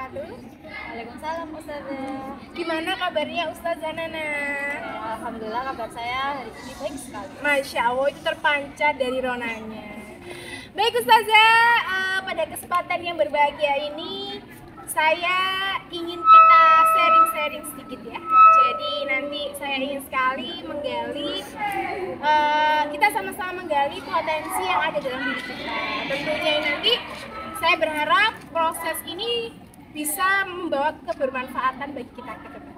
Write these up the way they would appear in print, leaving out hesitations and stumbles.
wabarakatuh. Waalaikumsalam Ustazah. Gimana kabarnya Ustazah Nana? Alhamdulillah kabar saya hari ini baik sekali. Masya Allah, itu terpancar dari ronanya. Baik Ustazah, pada kesempatan yang berbahagia ini saya ingin kita sharing-sharing sedikit ya. Jadi nanti saya ingin sekali menggali, kita sama-sama menggali potensi yang ada dalam diri kita. Tentunya nanti saya berharap proses ini bisa membawa kebermanfaatan bagi kita ke depan.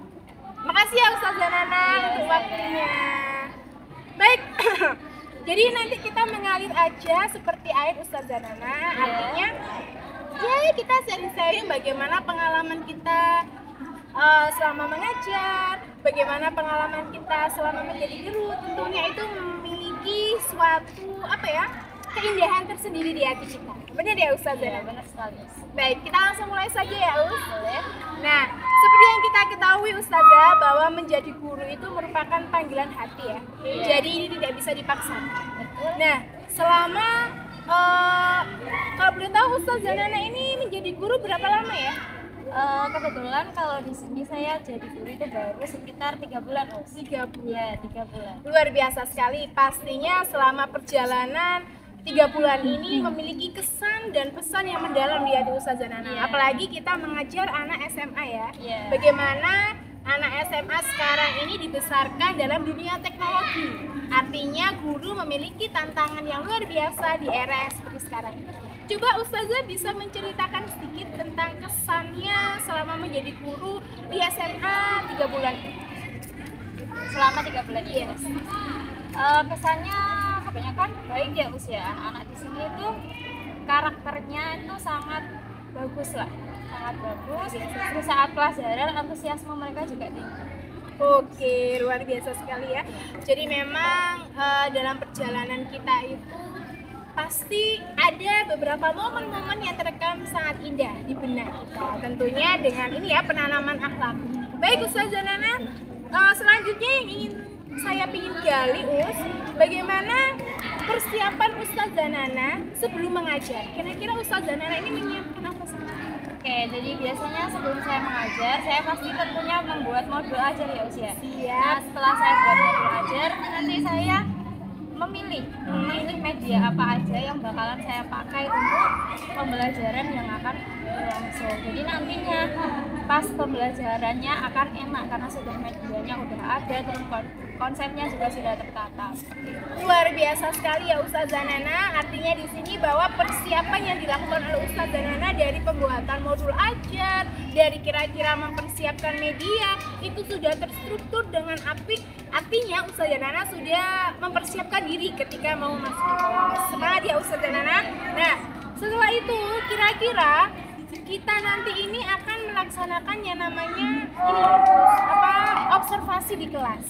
Makasih ya Ustazah Nana untuk waktunya. Baik, jadi nanti kita mengalir aja seperti air Ustazah Nana. Artinya ya kita sharing-sharing bagaimana pengalaman kita selama mengajar, bagaimana pengalaman kita selama menjadi guru. Tentunya itu memiliki suatu keindahan tersendiri di hati kita. Benar ya Ustazah? Ya, benar sekali. Baik, kita langsung mulai saja ya Us. Boleh. Nah, seperti yang kita ketahui Ustazah bahwa menjadi guru itu merupakan panggilan hati ya. Jadi ini tidak bisa dipaksakan. Nah, selama kalau boleh tahu Ustazah Nana ini menjadi guru berapa lama ya? Kebetulan kalau di sini saya jadi guru itu baru sekitar 3 bulan, Us. 3 bulan. Ya, 3 bulan. Luar biasa sekali. Pastinya selama perjalanan 3 bulan ini memiliki kesan dan pesan yang mendalam di hati Ustazah Nana. Apalagi kita mengajar anak SMA ya. Bagaimana anak SMA sekarang ini dibesarkan dalam dunia teknologi. Artinya guru memiliki tantangan yang luar biasa di era seperti sekarang. Coba Ustazah bisa menceritakan sedikit tentang kesannya selama menjadi guru di SMA 3 bulan ini. Selama 3 bulan ini. Kesannya kebanyakan baik ya usia anak-anak di sini itu karakternya itu sangat bagus lah, sangat bagus. Terus saat pelajaran antusiasme mereka juga tinggi. Oke, luar biasa sekali ya. Jadi memang dalam perjalanan kita itu pasti ada beberapa momen-momen yang terekam sangat indah di benak kita. Tentunya dengan ini ya, penanaman akhlak. Baik Ustazah Nana, selanjutnya yang ingin saya ingin gali bagaimana persiapan Ustazah Nana sebelum mengajar. Kira-kira Ustazah Nana ini menyiapkan apa sih? Oke, jadi biasanya sebelum saya mengajar, saya pasti tentunya membuat modul ajar ya usia. Nah, setelah saya buat modul ajar, nanti saya memilih media apa aja yang bakalan saya pakai untuk pembelajaran yang akan berlangsung. Jadi nantinya pas pembelajarannya akan enak karena sudah medianya udah ada, terus konsepnya juga sudah tertata. Luar biasa sekali ya Ustazah Nana. Artinya di sini bahwa persiapan yang dilakukan oleh Ustazah Nana dari pembuatan modul ajar, dari kira-kira mempersiapkan media itu sudah terstruktur dengan apik. Artinya Ustazah Nana sudah mempersiapkan diri ketika mau masuk kelas. Semangat ya Ustazah Nana. Nah, setelah itu kira-kira kita nanti ini akan melaksanakan yang namanya observasi di kelas.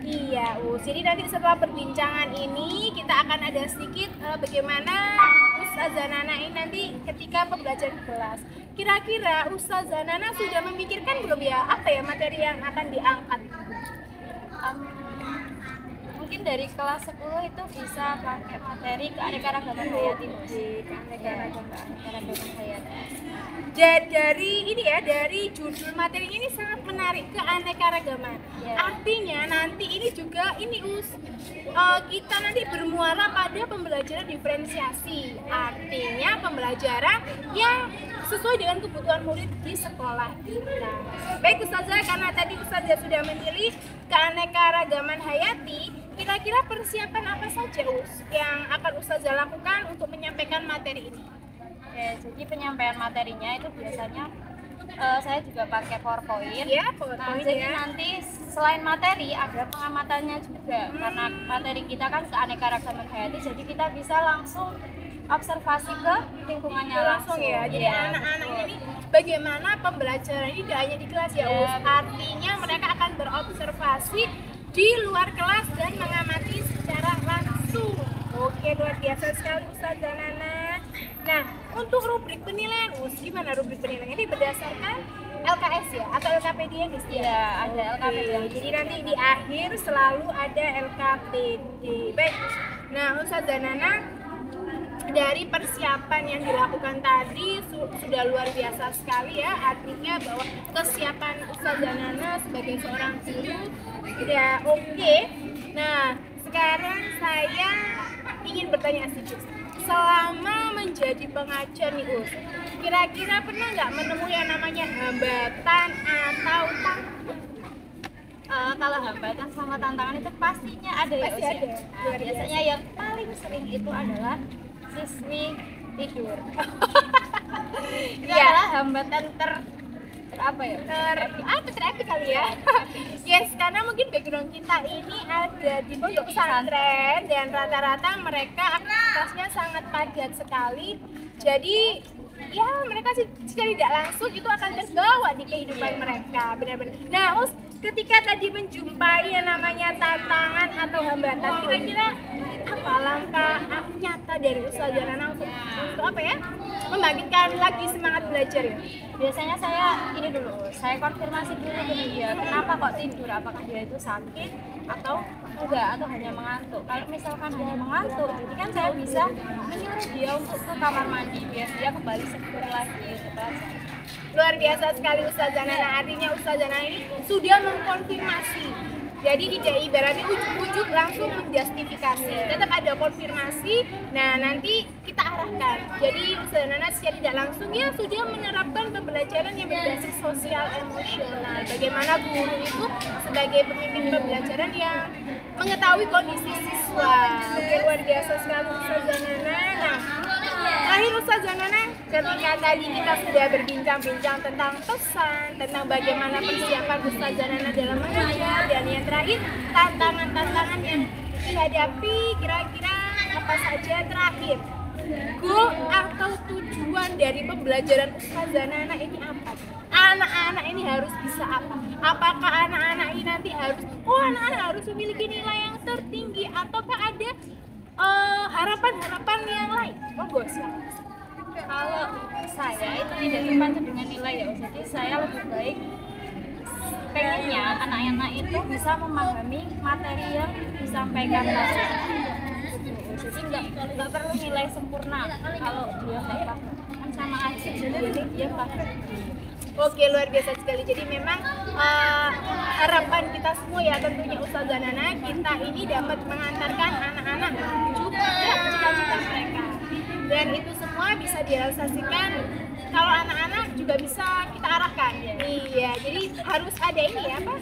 Iya, jadi nanti setelah perbincangan ini kita akan ada sedikit bagaimana Ustazah Nana ini nanti ketika pembelajaran di kelas. Kira-kira Ustazah Nana sudah memikirkan belum ya materi yang akan diangkat? Mungkin dari kelas 10 itu bisa pakai materi keanekaragaman hayati. Keanekaragaman hayati. Dari judul materi ini sangat menarik, keanekaragaman. Artinya nanti ini juga kita nanti bermuara pada pembelajaran diferensiasi. Artinya pembelajaran yang sesuai dengan kebutuhan murid di sekolah kita. Baik Ustazah, karena tadi Ustazah sudah memilih keanekaragaman hayati, kira-kira persiapan apa saja yang akan Ustazah lakukan untuk menyampaikan materi ini? Jadi penyampaian materinya itu biasanya saya juga pakai PowerPoint. Jadi nanti selain materi ada pengamatannya juga. Karena materi kita kan keanekaragaman hayati, jadi kita bisa langsung observasi ke lingkungannya langsung ya. Jadi anak-anak ini bagaimana pembelajaran ini tidak hanya di kelas ya artinya mereka akan berobservasi di luar kelas dan mengamati secara langsung. Oke, luar biasa sekali Ustazah Nana. Nah, untuk rubrik penilaian gimana rubrik penilaian ini berdasarkan LKS ya atau LKPD yang ada LKPD. Jadi nanti di akhir selalu ada LKPD. Baik. Nah, Ustazah Nana, dari persiapan yang dilakukan tadi sudah luar biasa sekali ya, artinya bahwa kesiapan Ustazah Nana sebagai seorang guru sudah oke. Nah, sekarang saya ingin bertanya sedikit. Selama menjadi pengajar nih Us, kira-kira pernah nggak menemui yang namanya hambatan atau takut? Kalau hambatan sama tantangan itu pastinya ada ya, Pasti Us, ada. ya. Nah, biasanya yang paling sering itu adalah siswi tidur. Itu Iya. adalah hambatan apa ya? Terapi kali ya. Yes, karena mungkin background kita ini ada di pondok pesantren dan rata-rata mereka aktivitasnya sangat padat sekali. Jadi ya mereka secara tidak langsung itu akan terbawa di kehidupan mereka, benar-benar. Nah, Us, ketika tadi menjumpai yang namanya tantangan atau hambatan, kira-kira apa langkah nyata dari Ustazah Nana untuk apa ya? Membangkitkan lagi semangat belajar ya? Biasanya saya ini dulu, saya konfirmasi dulu ke dia, kenapa kok tidur, apakah dia itu sakit atau enggak, atau hanya mengantuk. Kalau misalkan hanya mengantuk, jadi kan saya bisa menyuruh dia untuk ke kamar mandi biar dia kembali seger lagi gitu aja. Luar biasa sekali Ustazah Nana, artinya Ustazah Nana ini sudah mengkonfirmasi. Jadi tidak ibaratnya ujuk-ujuk langsung menjustifikasi, tetap ada konfirmasi. Nah nanti kita arahkan. Jadi Ustazah Nana secara tidak langsung ya sudah menerapkan pembelajaran yang berbasis sosial emosional. Bagaimana guru itu sebagai pemimpin pembelajaran yang mengetahui kondisi siswa. Oke, luar biasa sekali Ustazah Nana. Nah, terakhir Ustazah Nana, ketika tadi kita sudah berbincang-bincang tentang pesan, tentang bagaimana persiapan Ustazah Nana dalam mengajar, dan yang terakhir tantangan-tantangan yang dihadapi, kira-kira apa saja terakhir? Goal atau tujuan dari pembelajaran Ustazah Nana ini apa? Anak-anak ini harus bisa apa? Apakah anak-anak ini nanti anak-anak harus memiliki nilai yang tertinggi, ataukah ada harapan-harapan yang lain? Monggo silakan. Kalau saya itu tidak terpacu dengan nilai ya, jadi saya lebih baik pengennya anak-anak itu bisa memahami materi yang disampaikan tadi. Jadi nggak perlu nilai sempurna kalau dia nggak paham, kan sama aja. Jadi dia paham. Oke, luar biasa sekali. Jadi memang harapan kita semua ya tentunya Ustazah Nana, kita ini dapat mengantarkan anak-anak menuju ke cita-cita mereka. Dan itu semua bisa direalisasikan kalau anak-anak juga bisa kita arahkan. Iya, jadi harus ada ini ya apa?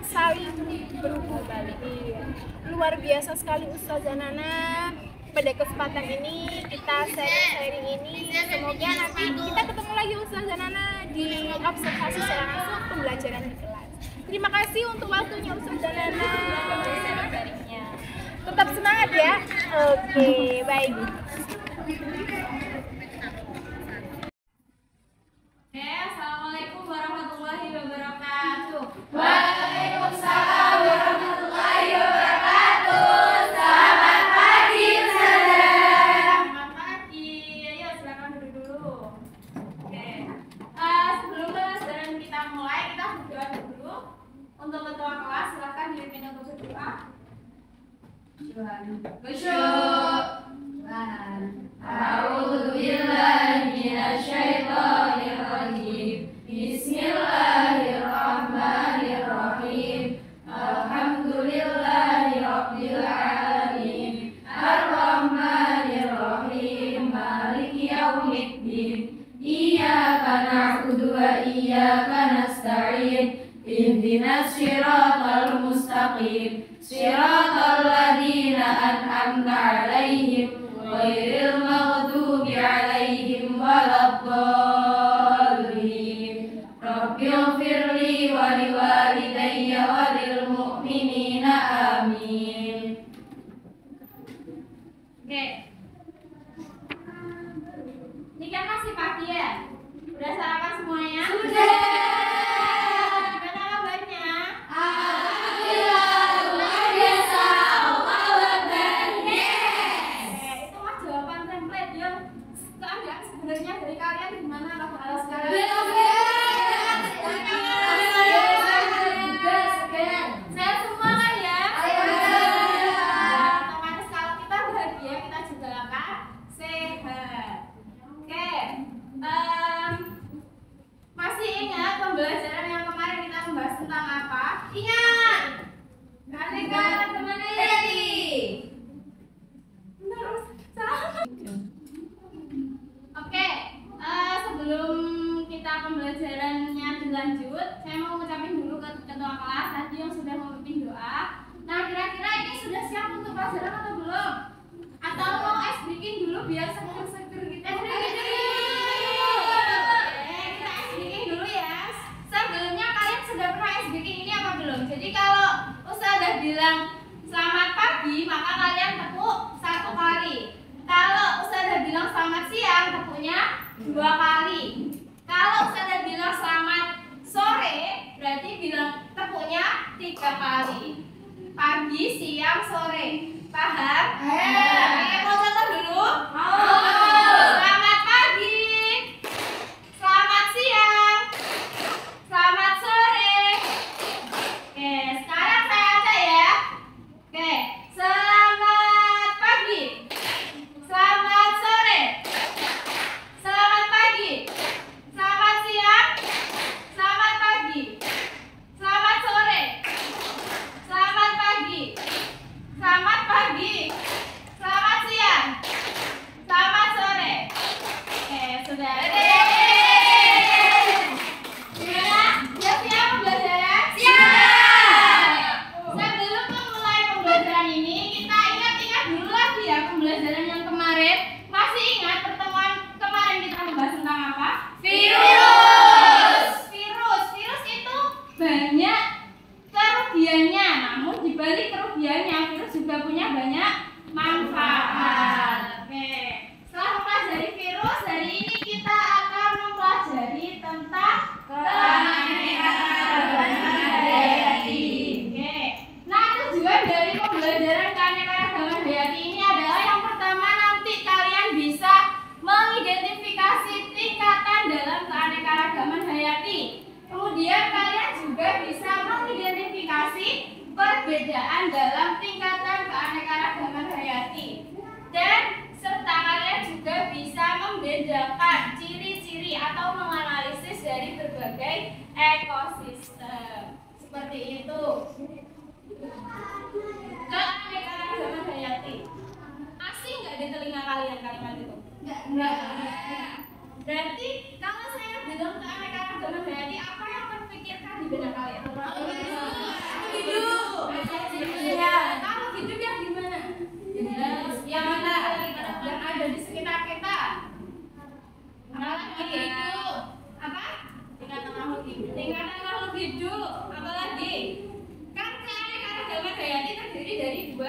Saling berhubung balik. Iya. Luar biasa sekali Ustazah Nana. Pada kesempatan ini kita sharing ini, semoga nanti kita ketemu lagi Ustazah Nana di observasi secara langsung pembelajaran di kelas. Terima kasih untuk waktunya Ustazah Nana. Tetap semangat ya. Oke, baik. Assalamualaikum warahmatullahi wabarakatuh. Waalaikumsalam warahmatullahi wabarakatuh. Selamat pagi, Ustazah. Selamat pagi. Ayo silakan duduk dulu. Oke. Sebelum pelajaran kita mulai, kita berdoa dulu. Untuk ketua kelas silakan dipimpin untuk berdoa. A'udzu billahi minasyaitonir rajim. Bismillahirrahmanirrahim. Alhamdulillahi rabbil alamin. Arrahmanir rahim. Maliki yaumiddin. Iyyaka na'budu wa iyyaka nasta'in. Ihdinas siratal mustaqim. Siratal ladzina an'amta 'alaihim ghairil maghdubi 'alaihim waladdallin. Rabbighfirli wa liwalidayya wa lil mu'minina amin. Oke. Ini kan masih pagi ya? Udah sarapan semuanya? Sudah. Gimana kabarnya? Alhamdulillah, luar biasa. Allahu Akbar. Yes. Itu mah jawaban template yang keadaan sebenarnya dari kalian gimana kalau sekarang? Saya semua kan ya? Otomatis kalau kita bahagia, kita juga akan sehat. tentang apa? Ingat. Keanekaragaman hayati. Oke, sebelum kita pembelajarannya dilanjut, saya mau ngucapin dulu ke ketua kelas tadi yang sudah memimpin doa. Nah, kira-kira ini sudah siap untuk pelajaran atau belum? Atau mau ice breaking dulu biar seger-seger gitu? Ice breaking dulu. Kita ice breaking dulu ya. Sebelumnya kalian sudah pernah ice breaking ini apa belum? Jadi kalau Ustazah bilang selamat pagi, maka kalian tepuk 1 kali. Kalau Ustazah bilang selamat siang, tepuknya 2 kali. Kalau Ustazah bilang selamat sore, berarti bilang tepuknya 3 kali. Pagi, siang, sore. Paham? Oke, mau contoh dulu? Selamat pagi. Selamat siang. Selamat sore. Oke, sekarang saya aja ya. Oke, selamat pagi. Selamat sore. Selamat pagi. Selamat siang. Selamat pagi. Selamat sore. Selamat pagi. Selamat pagi. Selamat siang. Selamat sore. Oke, sudah. Gimana? Siap-siap pembelajaran? Siap. Sebelum memulai pembelajaran ini, kita ingat-ingat dulu lagi ya pembelajaran yang kemarin. Masih ingat pertemuan kemarin kita membahas tentang apa? Virus. Virus itu banyak kerugiannya, namun di balik kerugiannya virus juga punya banyak manfaat. Oke, setelah mempelajari virus, hari ini kita akan mempelajari tentang keanekaragaman hayati. Oke, nah tujuan dari pembelajaran keanekaragaman hayati ini adalah yang pertama, nanti kalian bisa mengidentifikasi tingkatan dalam keanekaragaman hayati. Kemudian kalian juga bisa mengidentifikasi perbedaan dalam tingkatan keanekaragaman hayati. Dan serta kalian juga bisa membedakan ciri-ciri atau menganalisis dari berbagai ekosistem. Seperti itu. Keanekaragaman hayati. Asing nggak di telinga kalian kalimat itu? Enggak. Berarti kalau saya bilang keanekaragaman hayati, apa yang terpikirkan di benak kalian? Hidup. Ya. Kalau hidup yang gimana? Yang mana? Yang ada di sekitar kita. Apalagi hidup. Apa? Tingkatan makhluk hidup. Tingkatan makhluk hidup. Apalagi? Kan keanekaragaman hayati terdiri dari 2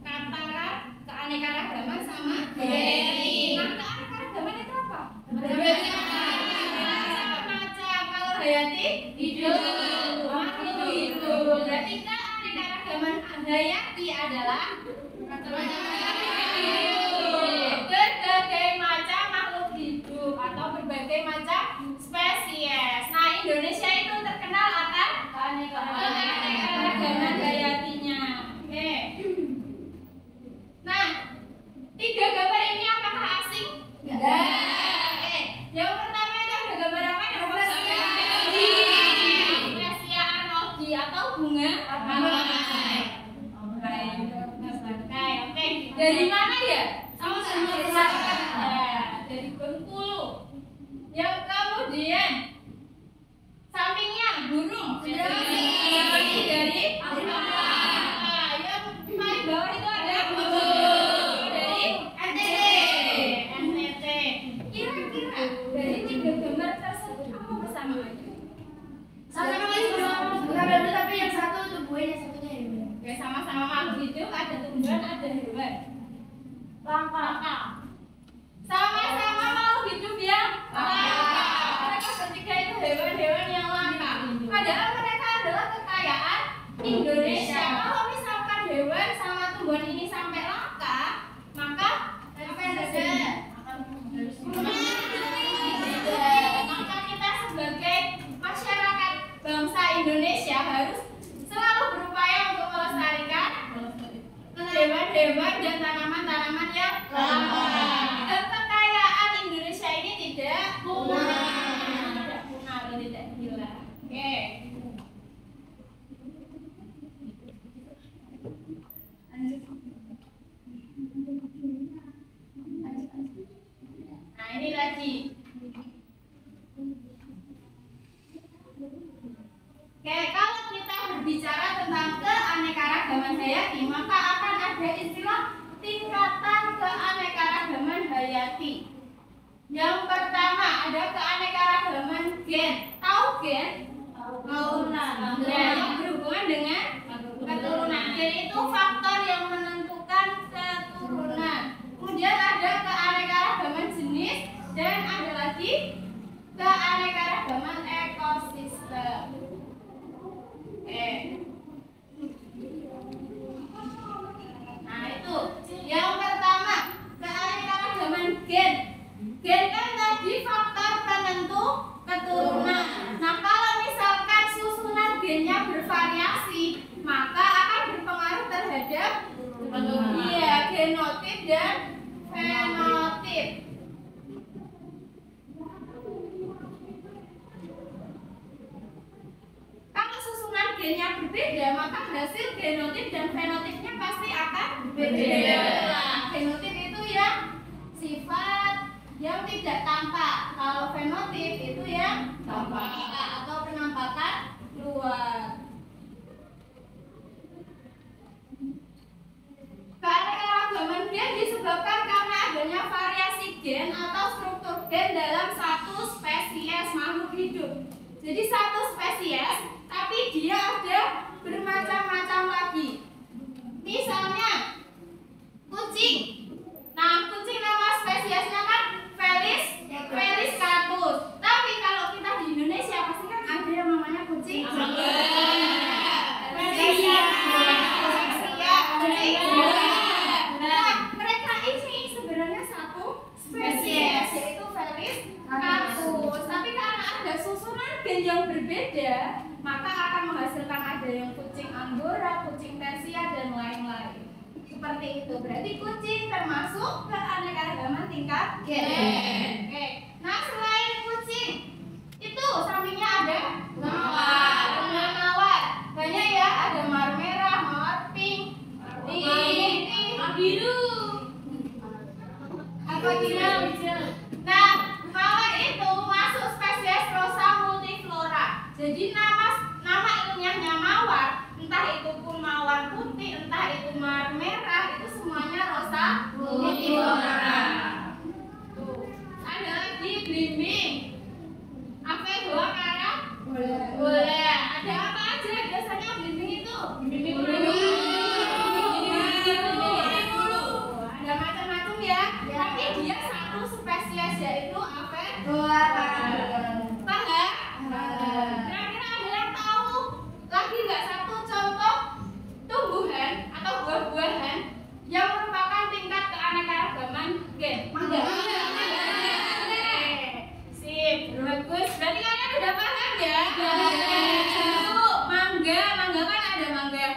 kata, keanekaragaman sama hayati. Nah, keanekaragaman itu apa? Macam. Kalau hayati hidup, makhluk hidup. Berarti keanekaragaman hayati adalah berbagai macam makhluk hidup atau berbagai macam spesies. Nah, Indonesia itu terkenal akan keanekaragaman hayatinya. Oke. Nah, 3 gambar ini apakah asing? Enggak. Yang pertama itu ada gambar apa? Yang Fresia arnoldii atau bunga rampai. Oke. Dari mana ya? Dari Bengkulu. Yang kemudian sampingnya burung. Dari yang paling bawah itu ada dari NTT. Kira-kira dari 3 gambar tersebut apa kesamaannya? Sama-sama tapi yang satu tumbuhan, yang satunya hewan. Oke, sama-sama makhluk hidup, ada tumbuhan, ada hewan. Langka. Sama-sama makhluk hidup yang langka. Mereka bertiga itu hewan-hewan yang langka. Padahal mereka adalah kekayaan Indonesia. Kalau misalkan hewan sama tumbuhan ini sampai langka, maka apa yang terjadi? Maka kita sebagai masyarakat bangsa Indonesia harus selalu berupaya untuk melestarikan hewan-hewan dan tanaman-tanaman yang langka. Dan kekayaan Indonesia ini tidak punah, tidak hilang. Oke. hayati, maka akan ada istilah tingkatan keanekaragaman hayati. Yang pertama ada keanekaragaman gen. Tahu gen? Keturunan. Yang berhubungan dengan keturunan. Gen itu faktor yang menentukan keturunan. Kemudian ada keanekaragaman jenis dan ada lagi keanekaragaman ekosistem. Nah itu yang pertama keanekaragaman gen. Gen kan tadi faktor penentu keturunan. Nah kalau misalkan susunan gennya bervariasi, maka akan berpengaruh terhadap genotip dan fenotip. Kalau susunan gennya berbeda, maka hasil genotip dan fenotipnya pasti akan berbeda. Genotip itu yang sifat yang tidak tampak. Kalau fenotip itu yang tampak atau penampakan luar. Keanekaragaman gen disebabkan karena adanya variasi gen atau struktur gen dalam satu spesies makhluk hidup. Jadi satu spesies, tapi dia ada bermacam-macam lagi. Misalnya kucing. Nah, kucing nama spesiesnya kan Felis catus. Tapi kalau kita di Indonesia pasti kan ada yang namanya kucing. Nah, mereka ini sebenarnya satu spesies, yaitu Felis catus. Tapi karena ada susunan gen yang berbeda, maka akan menghasilkan ada yang kucing Angora, kucing Persia dan lain-lain. Seperti itu. Berarti kucing termasuk keanekaragaman tingkat gen. Nah, selain kucing, itu sampingnya ada mawar. Banyak ya, ada mawar merah, mawar pink, mawar biru. Apa hijau? Nah, mawar itu masuk spesies Rosa multiflora. Jadi nama ilmiahnya mawar, entah itu pun mawar putih, entah itu mawar merah, itu semuanya Rosa multiflora. Ada lagi belimbing. Apa yang bawa karang? Boleh. Ada apa aja biasanya belimbing itu? Belimbing bulu. Ada macam-macam ya. Tapi dia satu spesies yaitu apa? Paham? Kira-kira ada yang tahu lagi nggak satu contoh tumbuhan atau buah-buahan yang merupakan tingkat keanekaragaman gen? Mangga. Sip, bagus. Berarti kalian udah paham ya? Mangga kan ada mangga.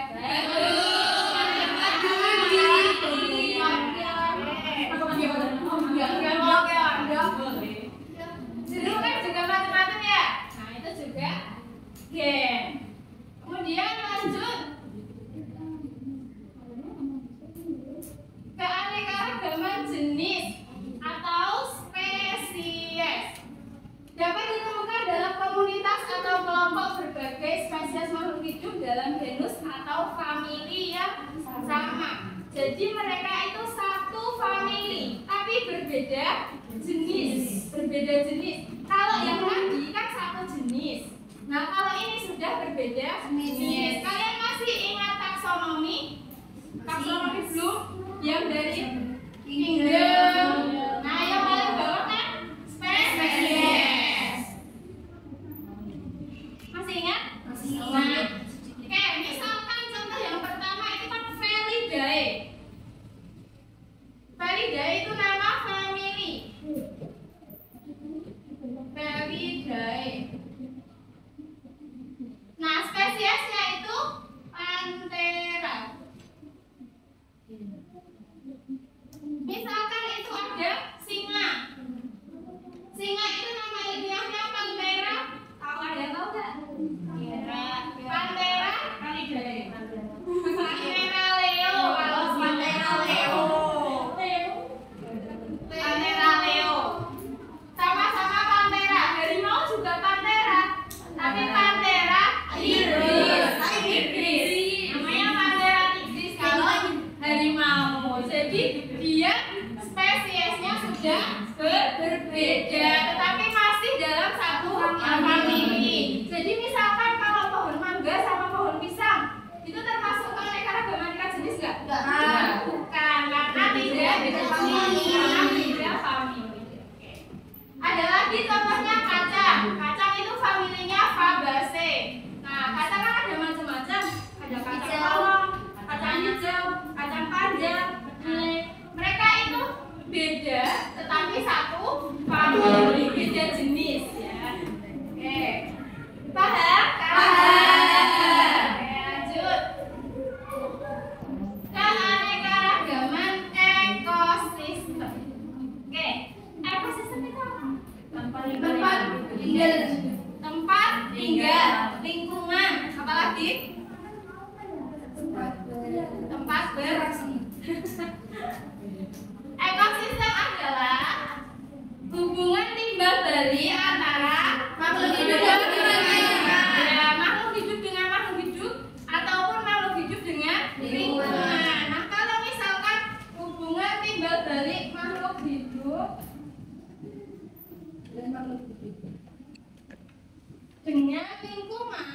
Jeruk kan juga macam-macam ya. Nah itu juga gen. Kemudian lanjut keanekaragaman jenis atau spesies. Dapat ditemukan dalam komunitas atau kelompok berbagai spesies makhluk hidup dalam genus atau famili yang sama. Jadi mereka itu satu famili, tapi berbeda jenis. Kalau yang tadi kan satu jenis. Nah, kalau ini sudah berbeda jenis. Kalian masih ingat taksonomi? Taksonomi Bloom yang dari kingdom. Nah, yang paling bawah kan spesies. Masih ingat? Masih ingat. Oke, misalkan contoh yang pertama itu kan Felidae. Felidae itu nama famili. Felidae. Nah, spesiesnya itu Panthera. Misalkan itu ada sudah berbeda, tetapi masih dalam satu famili. Jadi misalkan kalau pohon mangga sama pohon pisang itu termasuk keanekaragaman ikan jenis nggak? Bukan, karena tidak beda famili. Ada lagi contohnya kacang. Kacang itu familinya Fabaceae. Nah, kacang kan ada macam-macam. Ada kacang polong, kacang hijau, kacang panjang. Mereka itu beda, tetapi satu famili, beda jenis ya. Oke, paham? Paham. Lanjut. Keanekaragaman ekosistem. Oke, ekosistem itu apa? Tempat tinggal, lingkungan, apalagi tempat ekosistem adalah hubungan timbal balik antara makhluk hidup dengan makhluk hidup ataupun makhluk hidup dengan lingkungan. Nah, kalau misalkan hubungan timbal balik makhluk hidup dengan lingkungan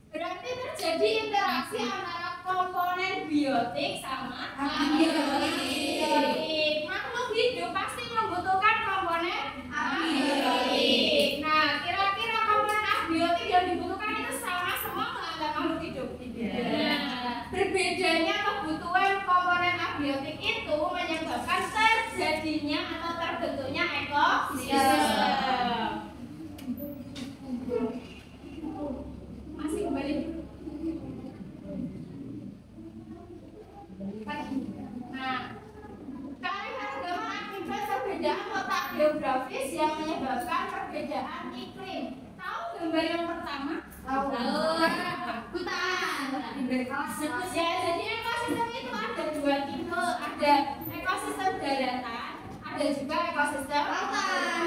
berarti terjadi interaksi antara komponen biotik sama abiotik. Makhluk hidup pasti membutuhkan komponen abiotik. Nah, kira-kira komponen abiotik yang dibutuhkan itu sama semua nggak makhluk hidup? Tidak. Berbedanya kebutuhan komponen abiotik itu menyebabkan terjadinya atau terbentuknya ekosistem. Masih kembali. Nah, keanekaragaman akibat perbedaan letak geografis yang menyebabkan perbedaan iklim. Tahu gambar yang pertama? Tahu. Hutan. Ya, jadi ekosistem itu ada dua tipe, ada ekosistem daratan, ada juga ekosistem lautan.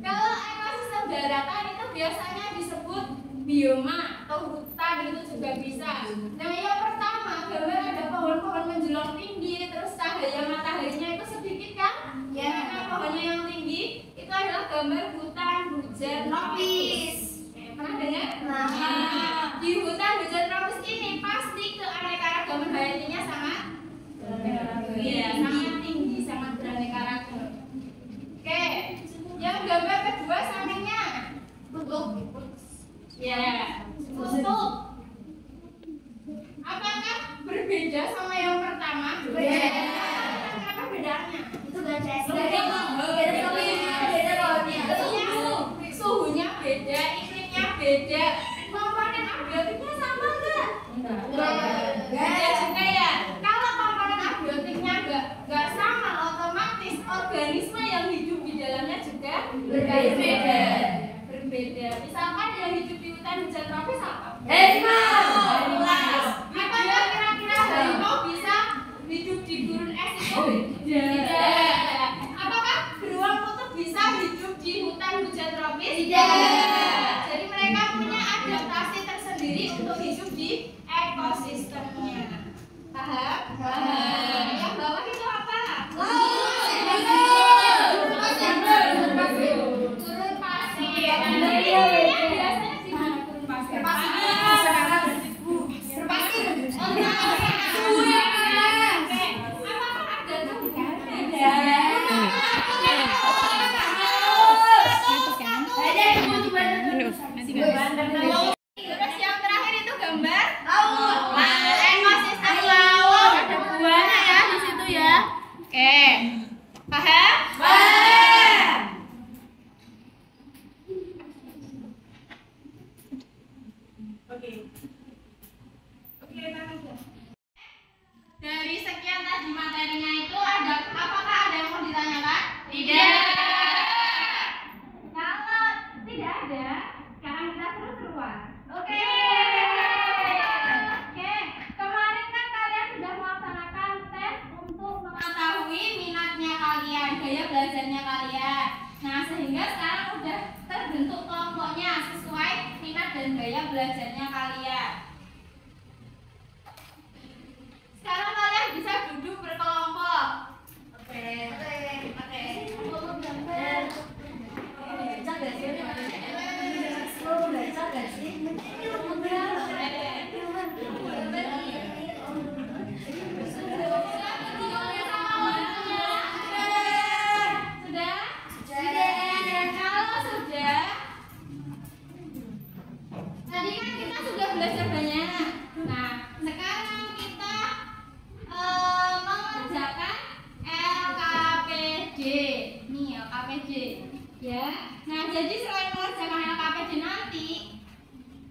Kalau ekosistem daratan itu biasanya disebut bioma atau hutan, itu juga bisa. Nah, yang pertama gambar ada pohon-pohon menjulang tinggi, terus cahaya mataharinya itu sedikit kan? Ya, karena pohonnya yang tinggi itu adalah gambar hutan hujan tropis. Pernah dengar? Nah, di hutan hujan tropis ini pasti keanekaragaman hayatinya sangat sangat tinggi, sangat beraneka ragam. Oke, yang gambar kedua sampingnya kutub. Ya, kutub. Apakah berbeda sama yang pertama? Berbeda. Apa perbedaannya? Itu beda. Suhunya beda, iklimnya beda. Komponen abiotiknya sama enggak? Beda juga ya. Kalau komponen abiotiknya enggak sama, otomatis organisme yang hidup di dalamnya juga berbeda. Misalkan yang hidup di hutan hujan tropis apa? Harimau. Apakah kira-kira harimau bisa hidup di gurun es itu? Tidak. Apakah beruang kutub bisa hidup di hutan hujan tropis? Tidak. Jadi mereka punya adaptasi tersendiri untuk hidup di ekosistemnya. Paham? Paham. Yang bawah itu apa? Gurun pasir. Biasanya di mana gurun pasir? Terus yang terakhir itu gambar laut. Ekosistem laut. Ada buahnya ya di situ ya. Oke. Paham? Paham. Dari sekian tadi materinya itu apakah ada yang mau ditanyakan? Tidak. Kalau tidak ada, sekarang kita seru-seruan. Oke. Kemarin kan kalian sudah melaksanakan tes untuk mengetahui minatnya kalian, gaya belajarnya kalian. Nah, sehingga sekarang sudah terbentuk kelompoknya sesuai minat dan gaya belajarnya kalian. nih LKPD ya. Nah jadi selain mengerjakan LKPD nanti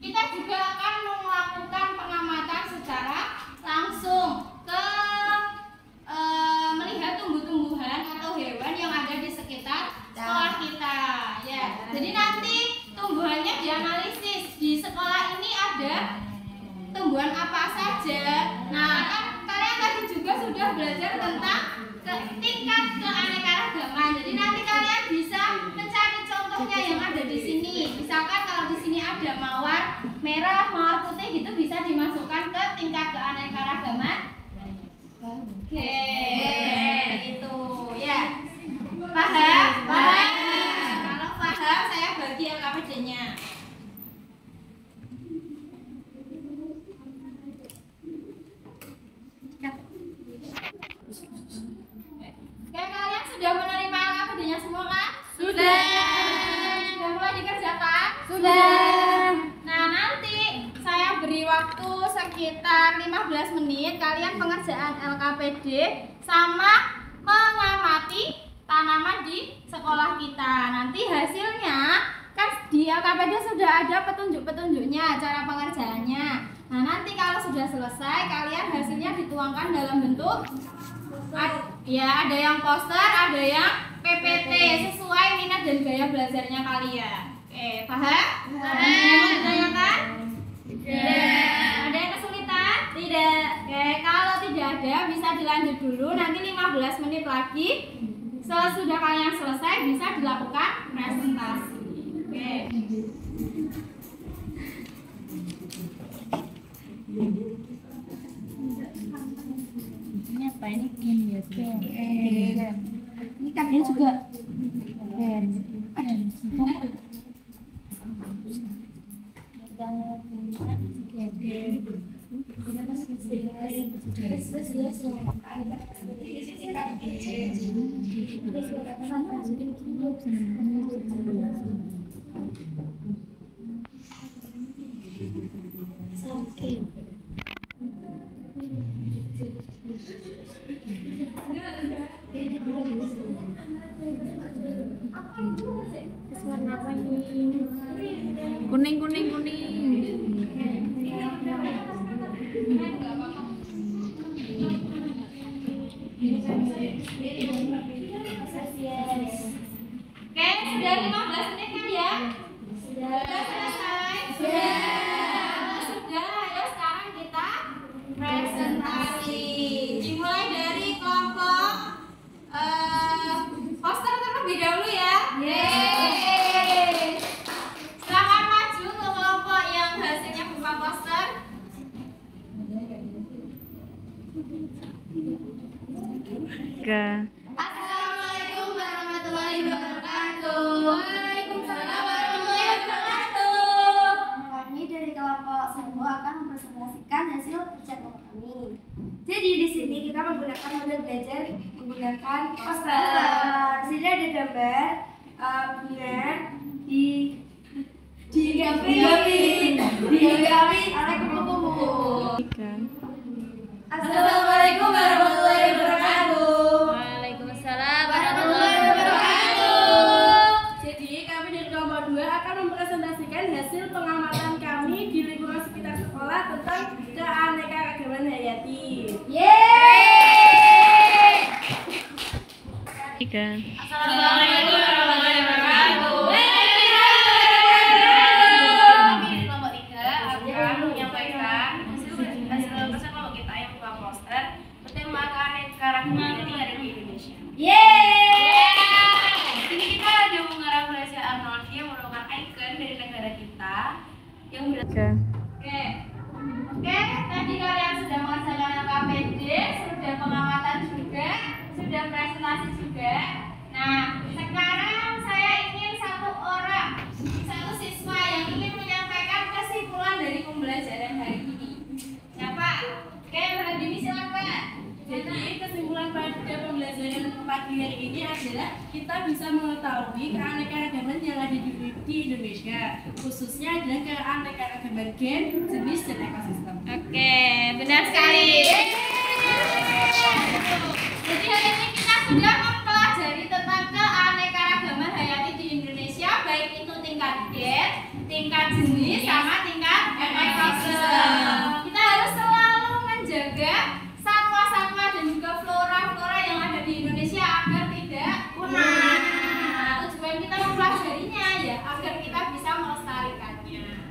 kita juga akan melakukan pengamatan secara langsung ke melihat tumbuh-tumbuhan atau hewan yang ada di sekitar sekolah kita ya. Jadi nanti tumbuhannya dianalisis, di sekolah ini ada tumbuhan apa saja. Nah kan kalian tadi juga sudah belajar tentang tingkat keanekaragaman. Jadi nanti kalian bisa mencari contohnya yang ada di sini. Misalkan kalau di sini ada mawar merah, mawar putih gitu bisa dimasukkan ke tingkat keanekaragaman. Oke, itu ya. Paham? Paham. Kalau paham saya bagi LKPD-nya. Kalian sudah menerima LKPD-nya semua kan? Sudah. Sudah mulai dikerjakan? Sudah. Nah nanti saya beri waktu sekitar 15 menit kalian pengerjaan LKPD sama mengamati tanaman di sekolah kita. Nanti hasilnya kan di LKPD sudah ada petunjuk-petunjuknya cara pengerjaannya. Nah nanti kalau sudah selesai kalian hasilnya dituangkan dalam bentuk ya, ada yang poster, ada yang PPT sesuai minat dan gaya belajarnya kalian. Oke, paham? Ada yang mau ditanyakan? Tidak. Ada yang kesulitan? Tidak. Oke, kalau tidak ada bisa dilanjut dulu. Nanti 15 menit lagi sesudah kalian selesai bisa dilakukan presentasi. Oke. Ini apa ini pen ya? Ini kan ini juga pen. Kuning. Oke, sudah 15 menit kan ya? Sudah selesai? Sudah, ayo sekarang kita presentasi. Dimulai dari kelompok poster terlebih dahulu ya. Silakan maju ke kelompok yang hasilnya berupa poster. Assalamualaikum warahmatullahi wabarakatuh. Waalaikumsalam warahmatullahi wabarakatuh. Kami dari kelompok 1 akan mempresentasikan hasil kerja kelompok kami. Jadi di sini kita menggunakan model belajar menggunakan poster. Di sini ada gambar bunga digapi oleh kupu-kupu. Assalamualaikum warahmatullahi wabarakatuh. Waalaikumsalam warahmatullahi wabarakatuh. Jadi kami dari kelompok 2 akan mempresentasikan hasil pengamatan kami di lingkungan sekitar sekolah tentang keanekaragaman hayati. Assalamualaikum warahmatullahi wabarakatuh. Kami dari kelompok 3 akan menyampaikan hasil kerja kelompok kita yang berupa poster bertema keanekaragaman hayati yang ada di Indonesia. Ini kita ada bunga Rafflesia arnoldii yang merupakan ikon dari negara kita yang Oke, tadi kalian sudah mengerjakan LKPD, sudah pengamatan juga, sudah presentasi juga. Nah, sekarang saya ingin satu siswa yang ingin menyampaikan kesimpulan dari pembelajaran hari ini. Siapa? Oke, Berdini silakan. Jadi kesimpulan pada pembelajaran pagi hari ini adalah kita bisa mengetahui keanekaragaman yang ada di Indonesia, khususnya adalah keanekaragaman gen, jenis, dan ekosistem. Oke, benar sekali. Jadi hari ini kita sudah mempelajari tentang tingkat jenis sama tingkat ekosistem. Kita harus selalu menjaga satwa-satwa dan juga flora-flora yang ada di Indonesia agar tidak punah. Nah, tujuan kita mempelajarinya ya agar kita bisa melestarikannya.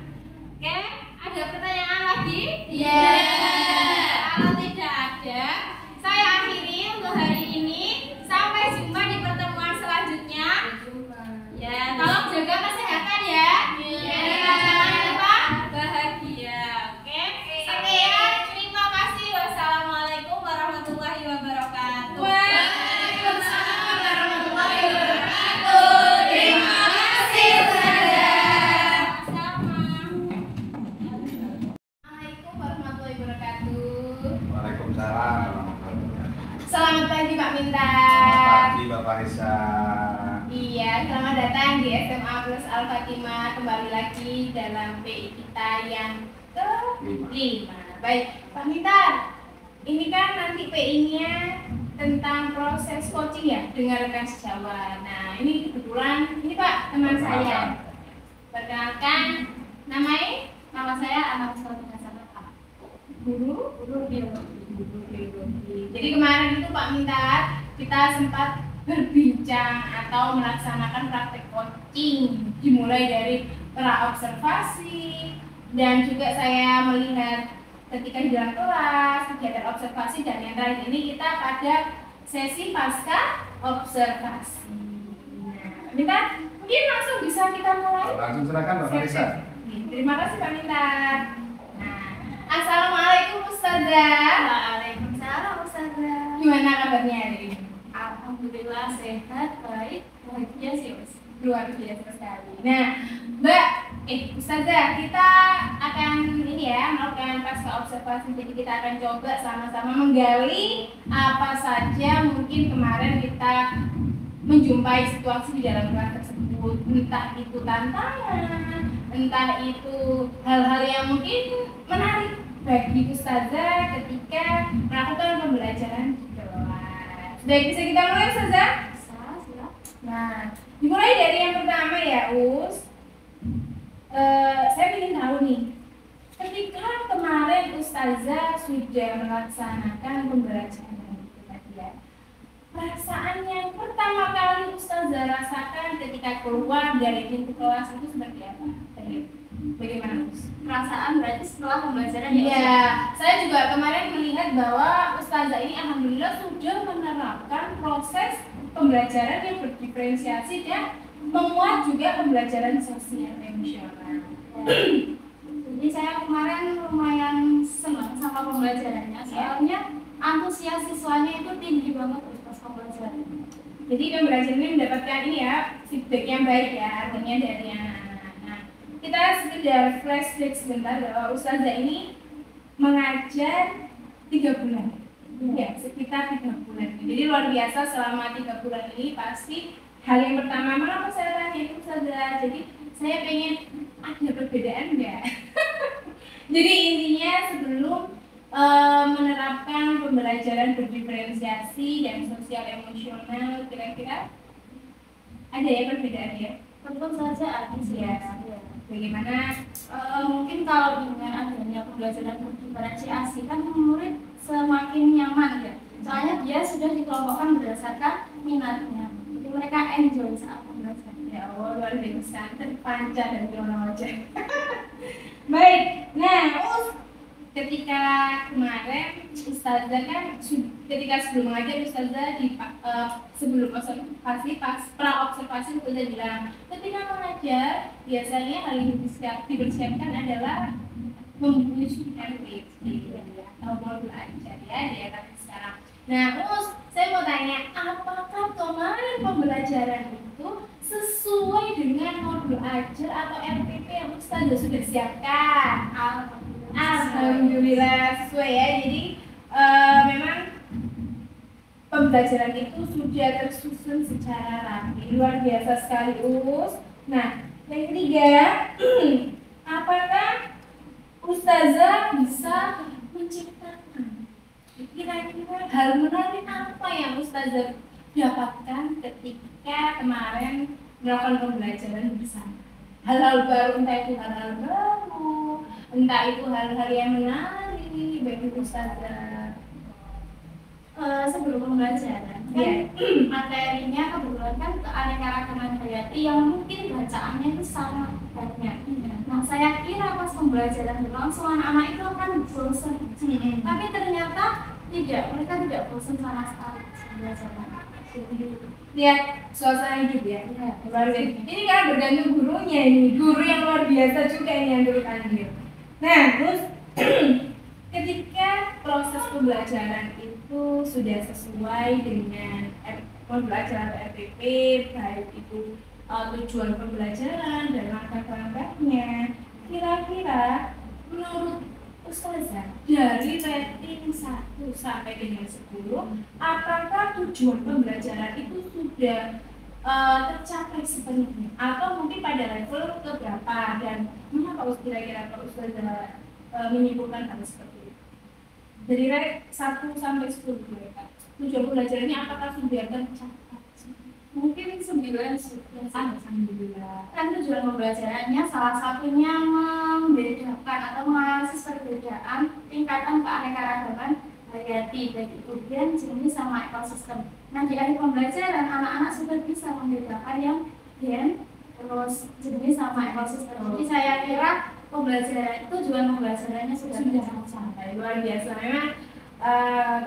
Oke, ada pertanyaan lagi? Iya. Kalau tidak ada, saya akhiri untuk hari ini. Sampai jumpa di pertemuan selanjutnya. Ya, tolong jaga kesehatan ya. Dan jangan lupa bahagia. Oke? Sekian, terima kasih. Wassalamualaikum warahmatullahi wabarakatuh. Waalaikumsalam warahmatullahi wabarakatuh. Terima kasih Ustazah. Assalamualaikum warahmatullahi wabarakatuh. Waalaikumsalam warahmatullahi wabarakatuh. Selamat pagi Pak Selamat Mintar. pagi Bapak Risa. Iya, selamat datang di SMA Plus Al Fatimah. Kembali lagi dalam PI kita yang ke-5. Baik, Pak Mintar. Ini kan nanti PI-nya tentang proses coaching ya, dengan rekan sejawat. Nah, ini kebetulan ini Pak teman saya. Perkenalkan, namanya? Nama saya Anak Sultan Sabah. Guru biologi. Jadi kemarin itu Pak Mintar kita sempat berbincang atau melaksanakan praktek coaching, dimulai dari pra-observasi dan juga saya melihat ketika di dalam kelas kegiatan observasi dan yang terakhir ini kita pada sesi pasca observasi. Nah, Pak Mintar, mungkin langsung bisa kita mulai. Langsung silakan Bapak Risa. Terima kasih Pak Mintar. Nah, Assalamualaikum Ustazah. Waalaikumsalam Ustazah. Gimana kabarnya hari ini? Alhamdulillah sehat, baik, bahagia sih Mas. Luar biasa sekali. Nah, Mbak, Ustazah, kita akan ini ya melakukan pasca observasi. Jadi kita akan coba sama-sama menggali apa saja mungkin kemarin kita menjumpai situasi di dalam kelas tersebut, entah itu tantangan, entah itu hal-hal yang mungkin menarik bagi Ustazah ketika melakukan pembelajaran di kelas. Baik, bisa kita mulai Ustazah? Nah, dimulai dari yang pertama ya Us. Saya ingin tahu nih, ketika kemarin Ustazah sudah melaksanakan pembelajaran itu tadi ya, perasaan yang pertama kali Ustazah rasakan ketika keluar dari pintu kelas itu seperti apa? Bagaimana Us? Perasaan berarti setelah pembelajaran ya? Iya, saya juga kemarin melihat bahwa Ustazah ini alhamdulillah sudah menerapkan proses pembelajaran yang berdiferensiasi dan memuat juga pembelajaran sosial emosional. Jadi saya kemarin lumayan senang sama pembelajarannya, soalnya antusias siswanya itu tinggi banget pas pembelajaran. Jadi pembelajaran ini mendapatkan ini ya feedback yang baik ya, artinya dari anak-anak. Nah, kita sekedar flashback sebentar bahwa Ustazah ini mengajar 3 bulan. Ya, sekitar 3 bulan. Jadi luar biasa selama 3 bulan ini pasti hal yang pertama malah saya tanya itu Ustazah. Jadi saya pengen ada perbedaan enggak? Jadi intinya sebelum menerapkan pembelajaran berdiferensiasi dan sosial emosional kira-kira ada ya perbedaan ya? Tentu saja ada sih ya. Bagaimana? Mungkin kalau dengan adanya pembelajaran berdiferensiasi kan murid semakin nyaman ya. Soalnya dia sudah dikelompokkan berdasarkan minatnya. Jadi mereka enjoy saat pembelajaran. Ya Allah, luar biasa, terpancar dan berwarna wajah. Baik, nah ketika kemarin Ustazah kan ketika sebelum mengajar Ustazah di sebelum observasi pas pra-observasi Ustazah bilang ketika mengajar biasanya hal yang dipersiapkan adalah membuat RPP atau modul ajar ya di era sekarang. Nah terus saya mau tanya, apakah kemarin pembelajaran itu sesuai dengan modul ajar atau RPP yang Ustazah sudah siapkan? Alhamdulillah sesuai ya. Jadi memang pembelajaran itu sudah tersusun secara rapi. Luar biasa sekali Us. Nah, yang ketiga, apakah Ustazah bisa menciptakan kira-kira hal menarik apa yang Ustazah dapatkan ketika kemarin melakukan pembelajaran bersama? hal-hal baru, entah itu hal-hal baru, entah itu hal-hal yang menarik bagi Ustazah. Sebelum pembelajaran kan materinya kebetulan kan keanekaragaman hayati yang mungkin bacaannya itu sangat banyak. Nah saya kira pas pembelajaran berlangsung anak-anak itu akan bosan, tapi ternyata tidak, mereka tidak bosan sama sekali pembelajaran. Lihat suasana hidup ya. Ini kan bergantung gurunya, ini guru yang luar biasa juga ini yang guru Andil. Nah terus ketika proses pembelajaran itu sudah sesuai dengan pembelajaran RPP, baik itu tujuan pembelajaran dan langkah-langkahnya, kira-kira menurut Ustazah dari rating 1 sampai dengan 10, apakah tujuan pembelajaran itu sudah tercapai sepenuhnya atau mungkin pada level keberapa, dan mengapa kira-kira Pak Ustazah menyimpulkan hal seperti itu? Dari rate 1 sampai 10 kira-kira tujuan pembelajarannya apakah sudah tercapai? Mungkin 9 sudah. Alhamdulillah. Kan tujuan pembelajarannya salah satunya membedakan atau menganalisis perbedaan tingkatan keanekaragaman hayati baik itu gen, jenis sama ekosistem. Nah di akhir pembelajaran anak-anak sudah bisa membedakan yang gen, terus jenis sama ekosistem. Jadi saya kira pembelajaran tujuan pembelajarannya sudah tercapai. Luar biasa. Memang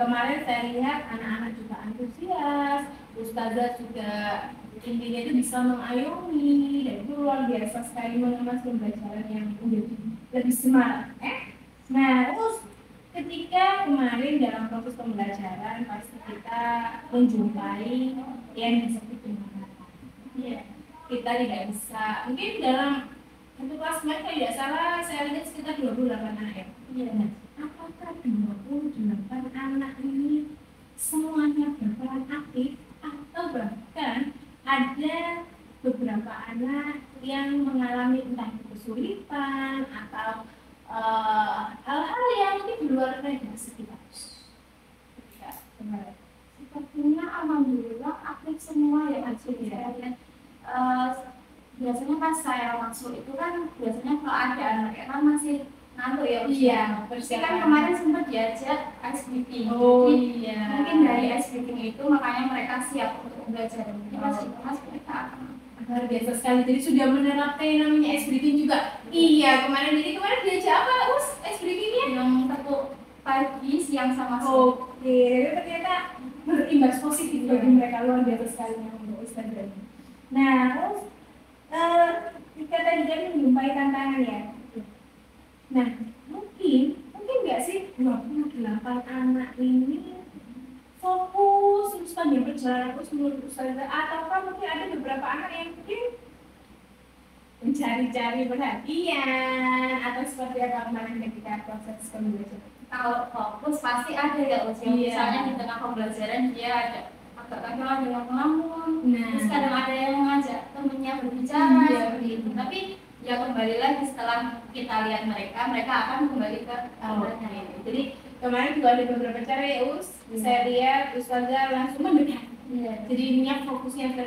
kemarin saya lihat anak-anak juga antusias, Ustazah juga intinya itu bisa mengayomi, dan itu luar biasa sekali mengemas pembelajaran yang menjadi lebih semangat. Nah, terus ketika kemarin dalam proses pembelajaran pasti kita menjumpai yang disebut dengan kita tidak bisa, mungkin dalam satu kelas mereka tidak salah saya lihat sekitar 28 anak ya. Nah, apakah 28 anak ini semuanya berperan aktif atau bahkan ada beberapa anak yang mengalami entah kesulitan atau hal-hal yang mungkin di luar prediksi kita? Sepertinya alhamdulillah aktif semua ya aktif ya. Biasanya pas saya masuk itu kan biasanya kalau ada anak kan masih ngantuk ya. Iya, kan kemarin sempat diajak ice breaking. Mungkin dari ice breaking itu makanya mereka siap untuk belajar. Jadi pas mereka luar biasa sekali. Jadi sudah menerapkan yang namanya ice breaking juga. Iya, kemarin diajak apa ice breakingnya? Yang satu pagi, siang sama sore. Oke, ternyata berimbas positif bagi mereka, luar biasa sekali untuk Ustazah. Nah, terus jika tadi kan menjumpai tantangan ya. Nah, mungkin nggak sih 28 anak ini fokus terus panjang perjalanan terus menurut Ustazah, ataukah mungkin ada beberapa anak yang mungkin mencari-cari perhatian atau seperti apa kemarin ketika proses pembelajaran? Kalau fokus pasti ada ya misalnya di tengah pembelajaran dia ada agak kadang dengan ngelamun, terus kadang ada yang ngajak temennya berbicara seperti itu. Tapi ya kembali lagi setelah kita lihat mereka akan kembali ke awalnya itu. Jadi kemarin juga ada beberapa cara ya saya lihat Ustazah langsung mendekat. Jadi ininya fokusnya ke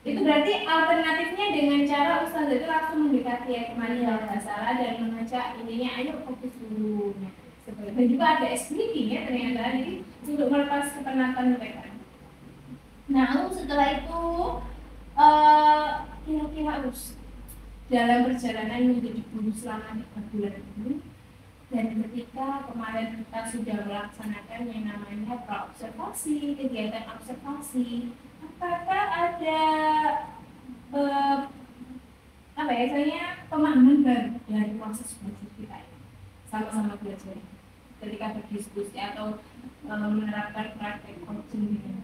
itu berarti alternatifnya dengan cara Ustazah itu langsung mendekati ya kemarin kalau nggak salah dan mengajak ininya ayo fokus dulu. Dan juga ada SBT ya ternyata, jadi untuk melepas kepenatan mereka. Nah lalu setelah itu kira-kira dalam perjalanan menjadi guru selama 3 bulan ini, dan ketika kemarin kita sudah melaksanakan yang namanya praobservasi, kegiatan observasi, apakah ada pemahaman baru dari proses belajar kita ini? Sama-sama belajar ketika berdiskusi atau menerapkan praktek coaching ini.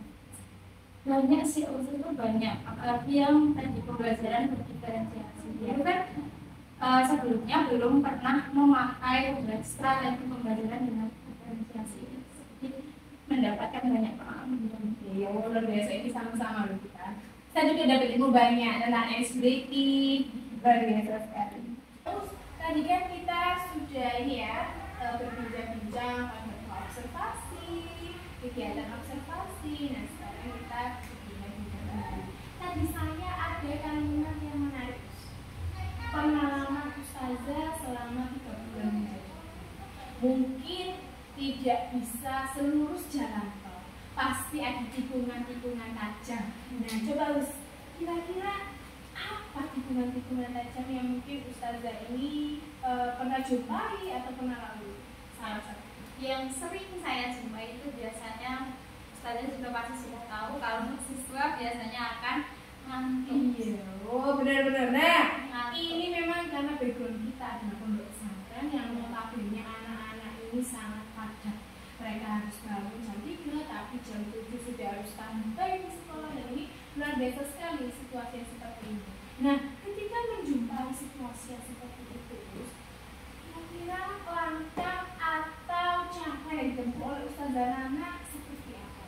banyak sih unsur itu banyak, apalagi yang tadi pembelajaran berdiferensiasi. Itu kan sebelumnya belum pernah memakai strategi pembelajaran dengan diferensiasi. Jadi mendapatkan banyak pengalaman. Ya luar biasa, ini sama-sama loh kita. Saya juga dapat ilmu banyak tentang ice breaking, luar biasa sekali. Terus tadi kan kita sudah ini ya berbincang-bincang pada observasi, kegiatan observasi. Nah sekarang kita bincang-bincang lagi. Tadi saya ada kalimat yang menarik. tidak bisa selurus jalan tol, pasti ada tikungan-tikungan tajam. Nah, coba kira-kira apa tikungan-tikungan tajam yang mungkin Ustazah ini pernah jumpai atau pernah lalui? Salah satu Yang sering saya jumpai itu biasanya Ustazah juga pasti sudah tahu kalau siswa biasanya akan ngantuk. Iya, oh benar-benar. Nah, Ngantuk. ini memang karena background kita adalah pondok pesantren yang notabene anak-anak ini sangat padat. Mereka harus bangun jam 3, tapi jam 7 sudah harus standby di sekolah, dan ini luar biasa sekali situasi yang seperti ini. Nah, ketika menjumpai situasi yang seperti itu, kira-kira langkah atau cara yang ditempuh oleh Ustazah Nana seperti apa?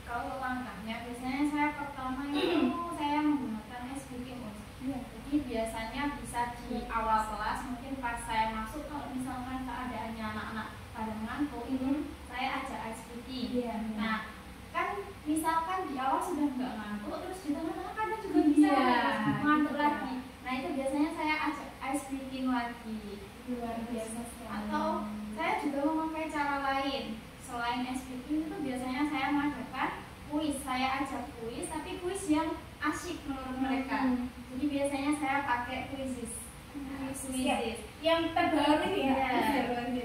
Kalau langkahnya biasanya saya pertama itu saya menggunakan SBK. Jadi biasanya bisa di awal kelas, mungkin pas saya masuk kalau misalkan keadaannya anak-anak pada ngantuk itu saya ajak SBK. Nah, kan misalkan di awal sudah nggak ngantuk, terus di tengah-tengah kadang juga bisa ngantuk lagi. Nah, itu biasanya saya ajak SBK lagi. Luar biasa sekali. Atau saya juga memakai cara lain selain SBK itu biasanya saya mengadakan kuis. Saya ajak kuis, tapi kuis yang asyik menurut mereka. Jadi biasanya saya pakai kuisis. Yang terbaru ya. Iya.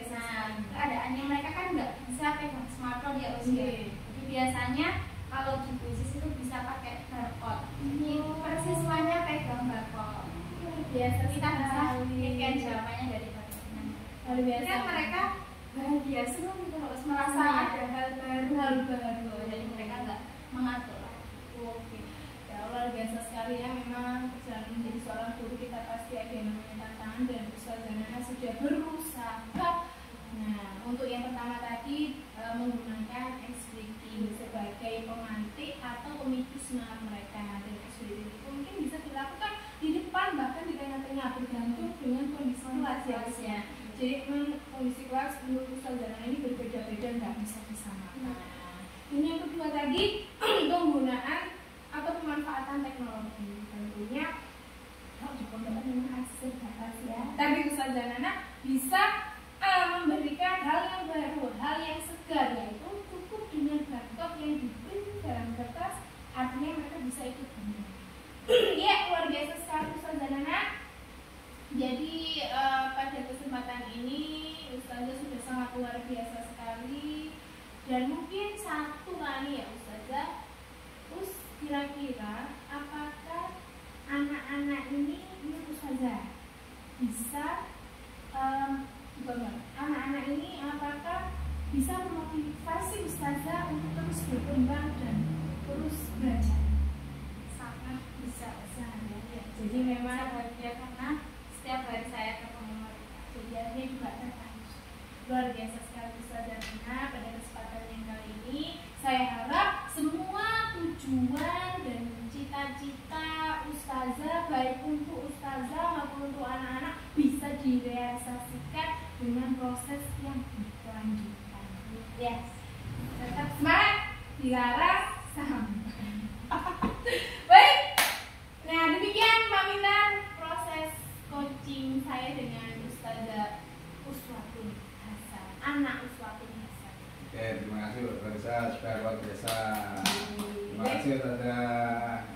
Nah, keadaannya mereka kan nggak bisa pegang smartphone ya usia. Jadi biasanya kalau di kuisis itu bisa pakai barcode. Jadi persiswanya pegang barcode. Biasa Kita bisa sekali. scan jawabannya dari barcode-nya. Luar biasa. Kan mereka bahagia senang gitu, harus merasa ada hal baru. Jadi mereka nggak mengatur. Oke. Ya, luar biasa sekali ya, memang perjalanan menjadi seorang guru kita pasti ada yang namanya tantangan, dan Ustazah Nana sudah berusaha. Nah, untuk yang pertama tadi menggunakan SBK sebagai pemantik atau pemicu semangat mereka, dan SBK itu mungkin bisa dilakukan di depan, bahkan di tengah-tengah, bergantung dengan kondisi kelas ya. Jadi kondisi kelas menurut Ustazah Nana ini berbeda-beda, nggak bisa disamakan. Ini yang kedua tadi penggunaan atau pemanfaatan teknologi. Tentunya kalau di pondok memang harus terbatas ya. Tapi Ustazah Nana bisa memberikan hal yang baru, hal yang segar, yaitu cukup dengan barcode yang diberi dalam kertas, artinya mereka bisa ikut belajar. Ya, luar biasa sekali Ustazah Nana. Jadi pada kesempatan ini Ustazah sudah sangat luar biasa sekali, dan mungkin satu kali ya Ustazah, terus kira-kira apakah anak-anak ini menurut Ustazah bisa anak-anak ini apakah bisa memotivasi Ustazah untuk terus berkembang dan terus belajar? Sangat bisa. Ya. Jadi memang bahagia karena setiap hari saya ketemu mereka. kegiatannya juga tertarik. Luar biasa sekali Ustazah Nana. Pada kesempatan yang kali ini saya harap semua tujuan dan cita-cita Ustazah, baik untuk Ustazah maupun untuk anak-anak, bisa direalisasikan dengan proses yang berkelanjutan. Yes. Tetap semangat, dilarang sampai. Baik. Nah, demikian pamitan proses coaching saya dengan Ustazah Uswatun Hasan, anak Uswatun Hasan. Oke, terima kasih Ustazah, sudah luar biasa. Terima kasih Ustazah.